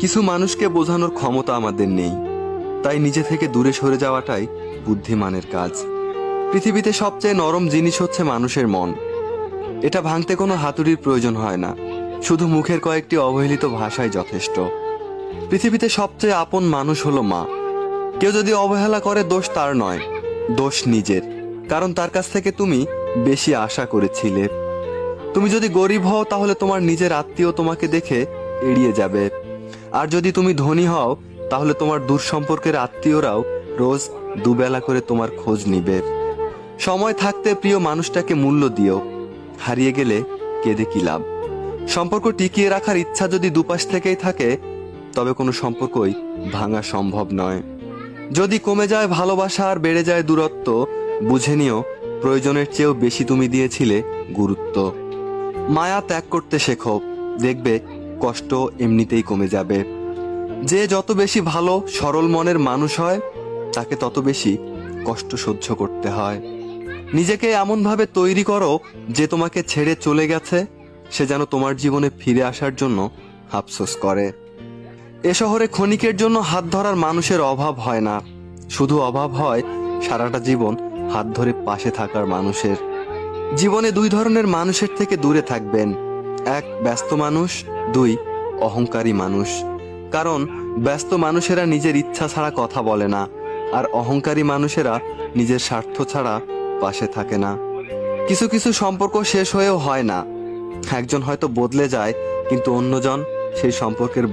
কিছু মানুষকে বোঝানোর ক্ষমতা আমাদের নেই, তাই নিজে থেকে দূরে সরে যাওয়াটাই বুদ্ধিমানের কাজ। পৃথিবীতে সবচেয়ে নরম জিনিস হচ্ছে মানুষের মন। এটা ভাঙতে কোনো হাতুড়ির প্রয়োজন হয় না, শুধু মুখের কয়েকটি অবহেলিত ভাষাই যথেষ্ট। পৃথিবীতে সবচেয়ে আপন মানুষ হলো মা। কেউ যদি অবহেলা করে, দোষ তার নয়, দোষ নিজের। কারণ তার কাছ থেকে তুমি বেশি আশা করেছিলে। তুমি যদি গরিব হও, তাহলে তোমার নিজের আত্মীয় তোমাকে দেখে এড়িয়ে যাবে। আর যদি তুমি ধনী হও, তাহলে তোমার দূর সম্পর্কের আত্মীয়রাও রোজ দুবেলা করে তোমার খোঁজ নিবে। সময় থাকতে প্রিয় মানুষটাকে মূল্য দিও, হারিয়ে গেলে কেঁদে কি লাভ। সম্পর্ক টিকিয়ে রাখার ইচ্ছা যদি দুপাশ থেকেই থাকে, তবে কোনো সম্পর্কই ভাঙা সম্ভব নয়। যদি কমে যায় ভালোবাসা আর বেড়ে যায় দূরত্ব, বুঝে নিও প্রয়োজনের চেয়েও বেশি তুমি দিয়েছিলে গুরুত্ব। মায়া ত্যাগ করতে শেখো, দেখবে কষ্ট এমনিতেই কমে যাবে। যে যত বেশি ভালো সরল মনের মানুষ হয়, তাকে তত বেশি কষ্ট সহ্য করতে হয়। নিজেকে এমনভাবে তৈরি করো যে তোমাকে ছেড়ে চলে গেছে সে যেন তোমার জীবনে ফিরে আসার জন্য আফসোস করে। এ শহরে ক্ষণিকের জন্য হাত ধরার মানুষের অভাব হয় না, শুধু অভাব হয় সারাটা জীবন হাত ধরে পাশে থাকার মানুষের। জীবনে দুই ধরনের মানুষের থেকে দূরে থাকবেন, এক ব্যস্ত মানুষ, দুই অহংকারী মানুষ। কারণ ব্যস্ত মানুষেরা নিজের ইচ্ছা ছাড়া কথা বলে না, আর অহংকারী মানুষেরা নিজের স্বার্থ ছাড়া পাশে থাকে না। কিছু কিছু সম্পর্ক শেষ হয়েও হয় না, একজন হয়তো বদলে যায়, কিন্তু অন্যজন সেই সম্পর্কের